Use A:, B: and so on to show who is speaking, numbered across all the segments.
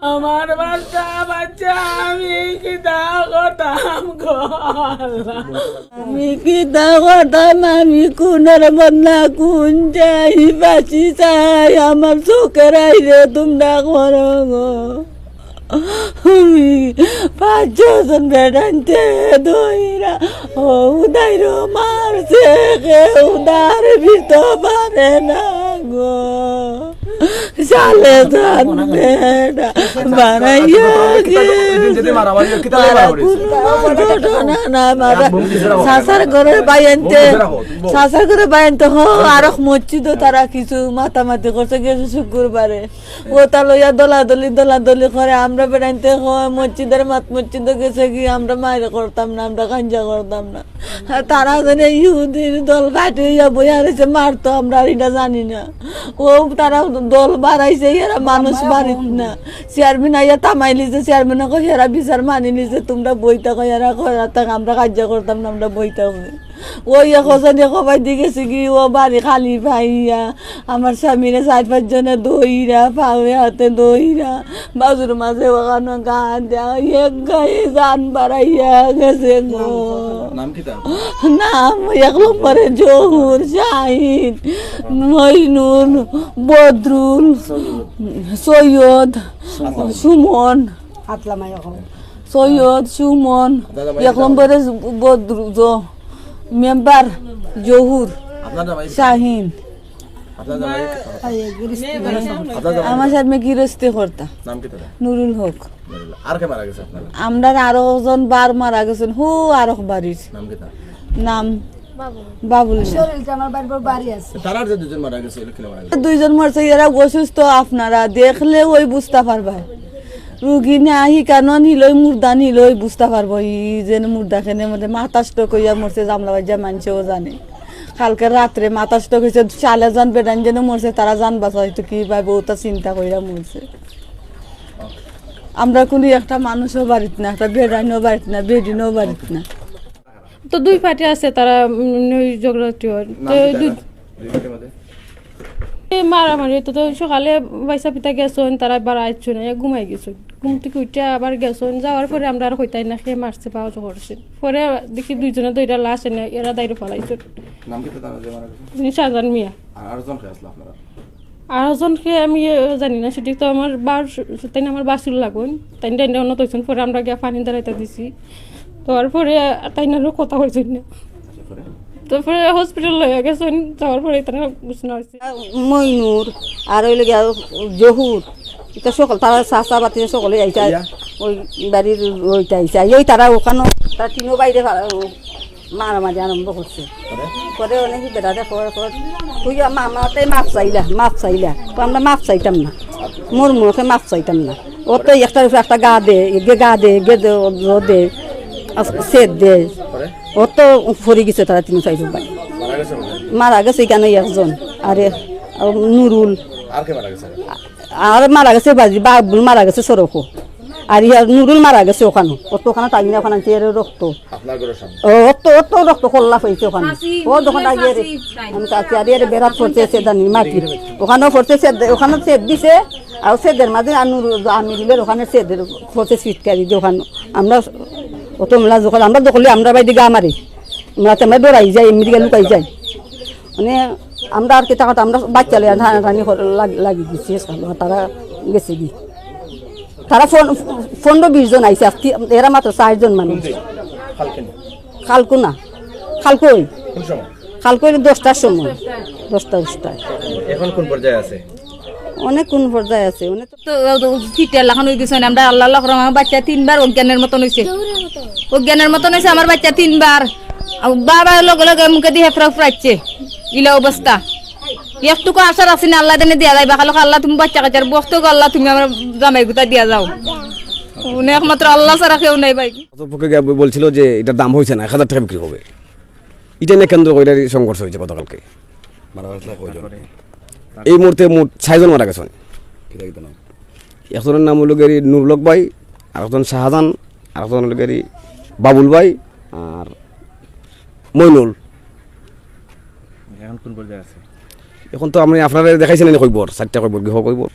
A: আমার বাচ্চা আমি কি তা করতাম গো আল্লাহ। আমি কি তা করতাম, আমি কোনের বন্যা কোন চাই বাঁচি চাই আমার চোখের আইরে তোমরা করো গো। আমি 5-6 বেড়াইতে দইরা ও উদাইর মারছে কেউ দার ভিতর পারে না গো। সালে জান বেড়া বানাইয়া সাসার ঘরে বাইনতে আর মসজিদ তারা কিছু মাতামাতি করছে গেছে শুক্রবারে ও তা লইয়া দলাদলি করে আমরা বেড়াইতে মসজিদের মসজিদ গেছে কি আমরা মায়ের করতাম না, আমরা কাঞ্জা করতাম না। তারা যেন ইহুদির দল ফাটিয়া বইয়া রয়েছে মারতো, আমরা আর এটা জানি না। ও তারা দল বাড়াইছে, এরা মানুষ বাড়িত না। চেয়ারম্যান আইয়া তামাই লিছে, চেয়ারম্যান কই এরা বিচার মানি লিছে, তোমরা বইটা কই এরা আমরা কার্য করতাম না, আমরা বইটা কই। ওই এখন সবাই দিকেছে কি ও বাড়ি খালি পাইয়া আমার স্বামীরা 4-5 জনে দইরা পাওয়ে হাতে দইরা বাজুর মাঝে ওখানে গান দেওয়া এক গায়ে গান বাড়াইয়া গেছে গো। নাম 1 নম্বরে জহুর, শাহিন, মইনুল, বদরুল, সৈয়দ, সুমন, সৈয়দ, সুমন, 1 নম্বরে বদরুল, মেম্বার জহুর, শাহিন। আমার সাথে গৃহস্থী করতা নুরুল হক। আমরা আরো জন বার মারা গেছেন হু আরো বাড়ির নাম বাবুল। 2জন মারছে, এরা অসুস্থ, আপনারা দেখলে ওই বুঝতে পারবা। রুগী নাহি কেন নিলই মুর্দা নিলই বুঝতে পারবো ই যেন মুর্দা খেনে মধ্যে মাথা স্ট্রোক হইয়া মরছে, জামলাবাজা মানুষও জানে। কালকে রাত্রে মাথা স্ট্রোক হয়েছে, 4 জন বেড়ান যেন মরছে, তারা জানবা হয়তো কি ভাবে ওটা চিন্তা কইরা মরছে। আমরা কোনো একটা মানুষও বাড়িত না, একটা বেড়াইনও বাড়িত না, বেডিনও বাড়িত না।
B: তো 2 পার্টি আছে, তারা ঝগড়াটি হয় মারামারি। তো সকালে বাইসা পিতা গেছেন, তারা বাড়াইছো না, ঘুমাই গেছেন। ঘুম থেকে উঠে আবার গেছেন, যাওয়ার পরে আমরা আর হইতাই না খেয়ে মারছে, পাওয়া করছে। পরে দেখি 2 জনে 2টা লাশ এনে এরা দায়রে ফেলাইছে। শাহজাহান মিয়া। আরজনকে আমি জানি না সেটি, তো আমার তাই আমার বাসুর লাগুন তাই অন্য তৈছেন। পরে আমরা গিয়ে পানি দাঁড়াইতে দিছি, তারপরে তাই আরও কথা হয়েছেন না। তারপরে হসপিটাল লয়ে গেছেন, যাওয়ার পরে তারা ঘোষণা হয়েছে।
C: মইনুর আর ওই লেগে জহুর এটা সকল তারা চাষা বাতি সকলে আইসা ওই বাড়ির ওইটা আইসা ওই তারা ওখানে তারা তিনও বাইরে মারামারি আরম্ভ করছে। পরে অনেক বেড়া দেখো তুই মামাতে মাপ চাইলা তো আমরা মাপ চাইতাম না, মোর মুখে মাপ চাইতাম না। ও তো একটা গা দে গে দে সেদ দে, ও তো ফরি গেছে তারা 3-4 ভাই মারা গেছে। এখানে 1 জন আর নুরুল আর মারা গেছে, বাবুল মারা গেছে সরকো, আর নুরুল মারা গেছে ওখানে। ওখানে তাই না ওখানে রক্ত অত রক্ত খোল্লা হয়েছে ওখানে। ও যখন আমি বেড়াত পড়ছে সেদানি মাটি ওখানেও পড়ছে, ওখানে সেদ দিছে। আর সেদের মাঝে আমি দিলের ওখানে সেদের পড়ছে সিটকারি দিয়ে ওখানে আমরা অত মেলা যখন আমরা দখলে আমরা বাইরে গা মারি আমরা দৌড়াই যাই, এমনিকে লুকাই যাই। মানে আমরা আর কি টাকাটা আমরা বাচ্চা টানি লাগি দিচ্ছি, তারা গেছে কি তারা 15-20 জন আইসে, এরা মাত্র 4 জন মানুষ। খালকু না খালকুই 10টার সময় 10টায়।
D: এখন কোন পর্যায়ে আছে?
C: অনেক কোন পর্যায়ে আছে, অনেক
E: ফিটার লাখান হয়ে গেছে। আমরা আল্লাহ আমার বাচ্চা 3বার অজ্ঞানের মতন হয়েছে, আমার বাচ্চা 3বার। বাবার লগে লগে মুখে দিয়ে ফুরাচ্ছে ইলা অবস্থা। একটুকু আশার আছে না আল্লাহ দেনে দিয়া যাইবা, খালো আল্লাহ তুমি বাচ্চা কাচার বস্তু আল্লাহ তুমি আমার জামাই গুতা দিয়া যাও, একমাত্র আল্লাহ ছাড়া কেউ নাই ভাই।
F: বলছিল যে এটার দাম হয়েছে না, 1000 টাকা বিক্রি হবে। এটা নিয়ে কেন্দ্র করে সংঘর্ষ হয়েছে গতকালকে। এই মুহূর্তে মোট 6 জন মারা গেছেন। একজনের নাম হলো গেরি নুরুল ভাই, আরেকজন শাহজাহান, আরেকজন হলো গেরি বাবুল ভাই আর মইনুল।
D: এখন কোন পর্যায়ে আছে?
F: এখন তো আমি আপনারা দেখাইছেন খবর 4টা খবর গৃহ খবর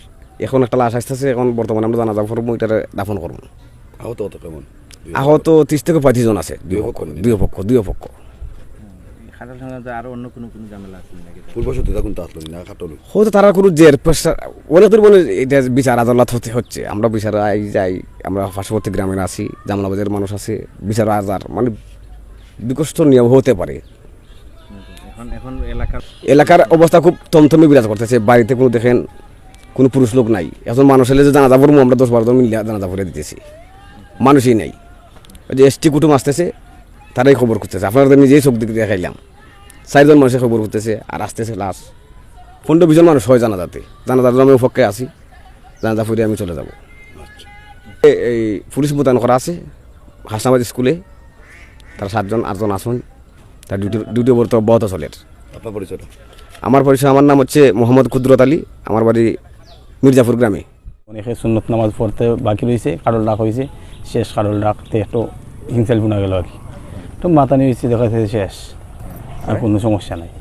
F: এখন একটা লাশ আসতেছে, এখন বর্তমানে আমরা জানাজা করবো, এটারে দাফন করবো।
D: আহত হতো কেমন?
F: আহত 30 থেকে 35 জন আছে, দুই পক্ষ।
G: খাটাল থানাতে আরো অন্য কোনো ঝামেলা আছে নাকি?
D: পূর্বশত্রুতা কোনটা আসলো না খাটলো?
F: হয়তো তারা কোনো জের প্রেশার অনেক দূর বলে এটা বিচার আদালত হচ্ছে, আমরা বিচার যাই, আমরা পার্শ্ববর্তী গ্রামের আছি, জামলাবাদের মানুষ আছে, বিচার আজার মানে বিকষ্ট নিয়ম হতে পারে।
G: এখন
F: এলাকার অবস্থা খুব থমথমে বিরাজ করতেছে। বাড়িতে কোনো দেখেন কোনো পুরুষ লোক নাই, এখন মানুষ এলে যে জানাজা পড়বো আমরা 10-12 জন মিলে জানাজা পড়ে দিতেছি, মানুষই নাই। ওই যে এসটি কুটুম আসতেছে, তারাই খবর করতেছে, আপনারা নিজেই চোখ দিকে দেখাইলাম, 4 জন মানুষের খবর করতেছে, আর আসতেছে লাশ 15-20 জন মানুষ হয় জানাজাতে। জানাজার আমি পক্ষে আসি, জানাজা পড়ে আমি চলে যাব। এই পুলিশ মোতায়েন করা আছে হাসনাবাদ স্কুলে, তারা 7 জন 8 জন আসুন, তার ডিউটি অব্যাহত চলে।
D: আপনার পরিচয়?
F: আমার পরিচয়, আমার নাম হচ্ছে মোহাম্মদ কুদরত আলী, আমার বাড়ি মির্জাপুর গ্রামে।
H: অনেকে সুন্নত নামাজ পড়তে বাকি রয়েছে, কারোর ডাক হয়েছে, শেষ কারোর ডাকতে একটু হিংসাল বুনা গেল আর কি, একটু মাতানি হয়েছে, দেখা যাচ্ছে শেষ, আর কোনো সমস্যা নাই।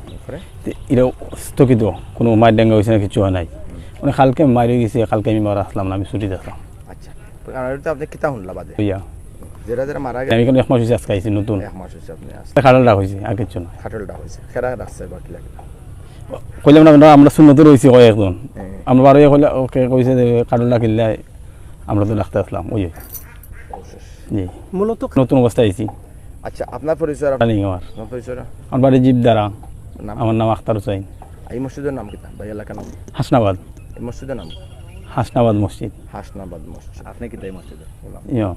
H: এটা স্থগিত, কোনো মায়ের ডেঙ্গা হয়েছে না, কিছু হয় নাই। মানে কালকে মারি গেছে, কালকে আমি মারা আসলাম না, আমি ছুটি দেখলাম।
G: আচ্ছা, আর তো আপনি কিতা শুনলা বাদে
H: হইয়া
G: যারা মারা
H: আমি এখানে 1 মাস হয়েছে, আজকে আইছি নতুন।
G: 1 মাস হচ্ছে আপনি
H: কারোর ডাক হয়েছে, আর কিছু নয়।
G: খাটলটা হয়েছে খেরা রাস্তায় বাকি লাগে।
H: কইলাম না আমরা সুন্নত রয়েছি কয়েকজন, আমরা বারো কইলে ওকে কইছে যে কারোর ডাক কিনলে আমরা তো ডাকতে আসলাম। ওই জি, মূলত নতুন অবস্থায় আইছি।
G: আচ্ছা, আপনার পরিচয়?
H: জানি আমার
G: পরিচয়
H: আমার বাড়ি জীবদারা,
G: নাম?
H: আমার নাম আখতার হুসাইন।
G: এই মসজিদের নাম কিতা ভাই? এলাকার নাম?
H: হাসনাবাদ।
G: এই মসজিদের নাম
H: হাসনাবাদ মসজিদ।
G: হাসনাবাদ মসজিদ। আপনি কিতা এই মসজিদের?
H: ইয়া